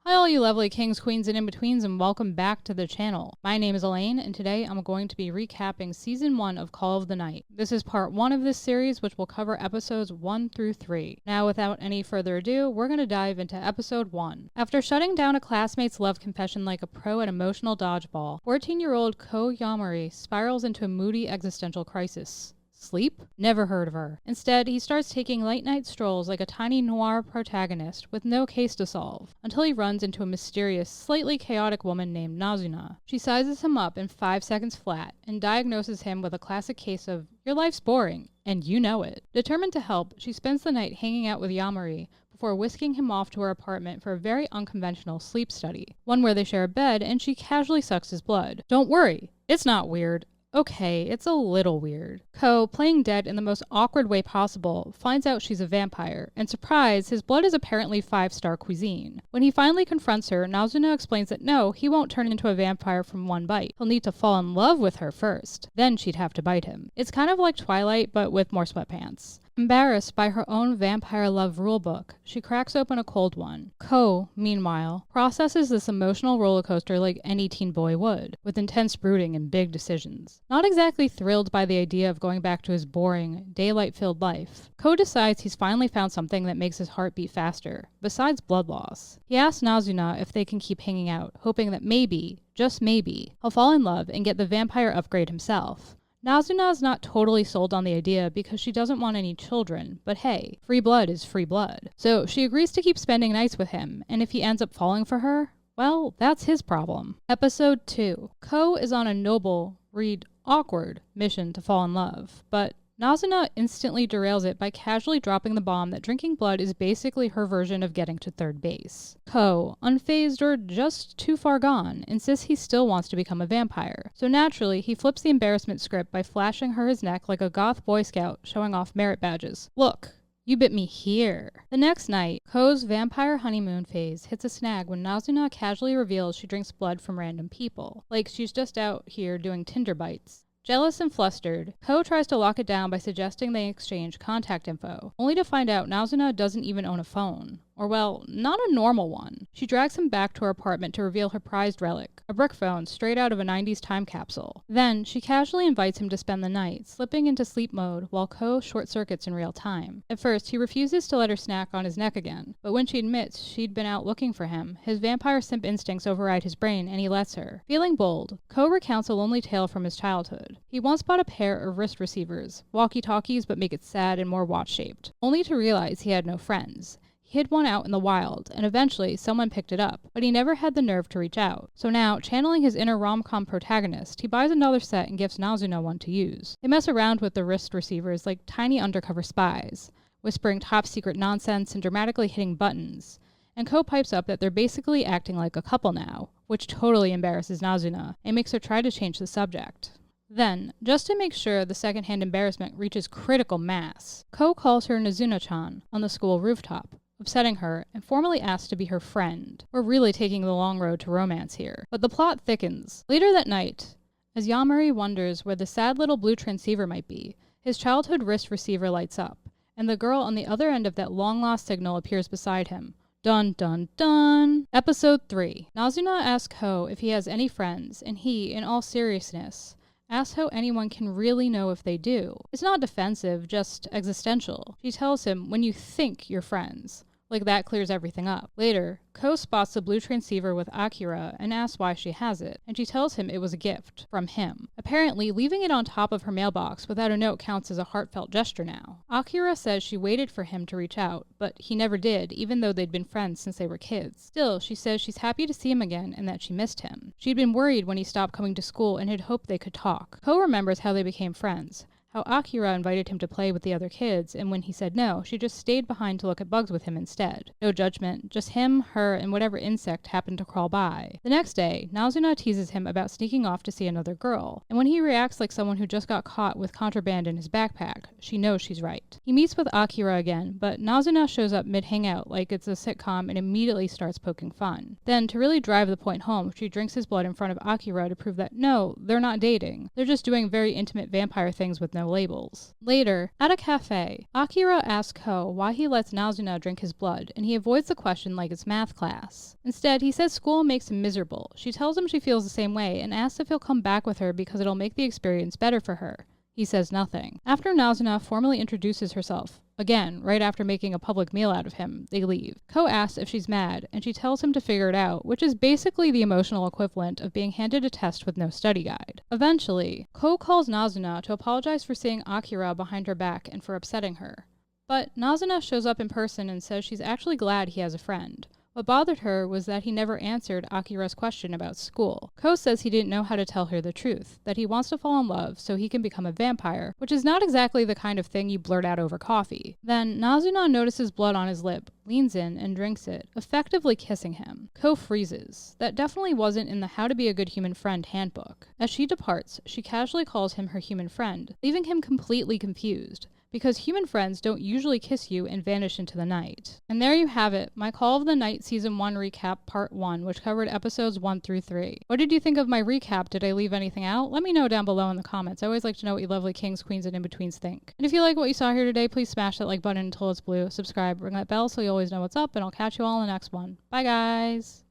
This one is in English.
Hi all you lovely kings, queens, and in-betweens, and welcome back to the channel. My name is Elaine, and today I'm going to be recapping Season 1 of Call of the Night. This is part 1 of this series, which will cover episodes 1 through 3. Now, without any further ado, we're going to dive into episode 1. After shutting down a classmate's love confession like a pro at emotional dodgeball, 14-year-old Ko Yamori spirals into a moody existential crisis. Sleep? Never heard of her. Instead, he starts taking late-night strolls like a tiny noir protagonist with no case to solve, until he runs into a mysterious, slightly chaotic woman named Nazuna. She sizes him up in 5 seconds flat and diagnoses him with a classic case of, "Your life's boring, and you know it." Determined to help, she spends the night hanging out with Yamori before whisking him off to her apartment for a very unconventional sleep study, one where they share a bed and she casually sucks his blood. Don't worry, it's not weird. Okay, it's a little weird. Ko, playing dead in the most awkward way possible, finds out she's a vampire, and surprise, his blood is apparently 5-star cuisine. When he finally confronts her, Nazuna explains that no, he won't turn into a vampire from one bite. He'll need to fall in love with her first. Then she'd have to bite him. It's kind of like Twilight, but with more sweatpants. Embarrassed by her own vampire love rulebook, she cracks open a cold one. Ko, meanwhile, processes this emotional rollercoaster like any teen boy would, with intense brooding and big decisions. Not exactly thrilled by the idea of going back to his boring, daylight-filled life, Ko decides he's finally found something that makes his heart beat faster, besides blood loss. He asks Nazuna if they can keep hanging out, hoping that maybe, just maybe, he'll fall in love and get the vampire upgrade himself. Nazuna is not totally sold on the idea because she doesn't want any children, but hey, free blood is free blood. So she agrees to keep spending nights with him, and if he ends up falling for her, well, that's his problem. Episode 2. Ko is on a noble, read awkward, mission to fall in love, but Nazuna instantly derails it by casually dropping the bomb that drinking blood is basically her version of getting to third base. Ko, unfazed or just too far gone, insists he still wants to become a vampire. So naturally, he flips the embarrassment script by flashing her his neck like a goth boy scout showing off merit badges. Look, you bit me here. The next night, Ko's vampire honeymoon phase hits a snag when Nazuna casually reveals she drinks blood from random people, like she's just out here doing Tinder bites. Jealous and flustered, Ko tries to lock it down by suggesting they exchange contact info, only to find out Nazuna doesn't even own a phone. Or well, not a normal one. She drags him back to her apartment to reveal her prized relic, a brick phone straight out of a 90s time capsule. Then, she casually invites him to spend the night, slipping into sleep mode while Ko short-circuits in real time. At first, he refuses to let her snack on his neck again, but when she admits she'd been out looking for him, his vampire simp instincts override his brain and he lets her. Feeling bold, Ko recounts a lonely tale from his childhood. He once bought a pair of wrist receivers, walkie-talkies but make it sad and more watch-shaped, only to realize he had no friends. He hid one out in the wild, and eventually someone picked it up, but he never had the nerve to reach out. So now, channeling his inner rom-com protagonist, he buys another set and gives Nazuna one to use. They mess around with the wrist receivers like tiny undercover spies, whispering top-secret nonsense and dramatically hitting buttons. And Ko pipes up that they're basically acting like a couple now, which totally embarrasses Nazuna, and makes her try to change the subject. Then, just to make sure the secondhand embarrassment reaches critical mass, Ko calls her Nazuna-chan on the school rooftop, upsetting her, and formally asks to be her friend. We're really taking the long road to romance here. But the plot thickens. Later that night, as Yamori wonders where the sad little blue transceiver might be, his childhood wrist receiver lights up, and the girl on the other end of that long-lost signal appears beside him. Dun dun dun! Episode 3. Nazuna asks Ko if he has any friends, and he, in all seriousness, asks how anyone can really know if they do. It's not defensive, just existential. She tells him, when you think you're friends. Like that clears everything up. Later, Ko spots the blue transceiver with Akira and asks why she has it, and she tells him it was a gift from him. Apparently, leaving it on top of her mailbox without a note counts as a heartfelt gesture now. Akira says she waited for him to reach out, but he never did, even though they'd been friends since they were kids. Still, she says she's happy to see him again and that she missed him. She'd been worried when he stopped coming to school and had hoped they could talk. Ko remembers how they became friends. How Akira invited him to play with the other kids, and when he said no, she just stayed behind to look at bugs with him instead. No judgment, just him, her, and whatever insect happened to crawl by. The next day, Nazuna teases him about sneaking off to see another girl, and when he reacts like someone who just got caught with contraband in his backpack, she knows she's right. He meets with Akira again, but Nazuna shows up mid-hangout like it's a sitcom and immediately starts poking fun. Then, to really drive the point home, she drinks his blood in front of Akira to prove that no, they're not dating. They're just doing very intimate vampire things with no no labels. Later, at a cafe, Akira asks Ko why he lets Nazuna drink his blood, and he avoids the question like it's math class. Instead, he says school makes him miserable. She tells him she feels the same way and asks if he'll come back with her because it'll make the experience better for her. He says nothing. After Nazuna formally introduces herself, again, right after making a public meal out of him, they leave. Ko asks if she's mad, and she tells him to figure it out, which is basically the emotional equivalent of being handed a test with no study guide. Eventually, Ko calls Nazuna to apologize for seeing Akira behind her back and for upsetting her. But Nazuna shows up in person and says she's actually glad he has a friend. What bothered her was that he never answered Akira's question about school. Ko says he didn't know how to tell her the truth, that he wants to fall in love so he can become a vampire, which is not exactly the kind of thing you blurt out over coffee. Then Nazuna notices blood on his lip, leans in, and drinks it, effectively kissing him. Ko freezes. That definitely wasn't in the How to Be a Good Human Friend handbook. As she departs, she casually calls him her human friend, leaving him completely confused, because human friends don't usually kiss you and vanish into the night. And there you have it, my Call of the Night Season 1 recap Part 1, which covered episodes 1 through 3. What did you think of my recap? Did I leave anything out? Let me know down below in the comments. I always like to know what you lovely kings, queens, and in-betweens think. And if you like what you saw here today, please smash that like button until it's blue, subscribe, ring that bell so you always know what's up, and I'll catch you all in the next one. Bye guys!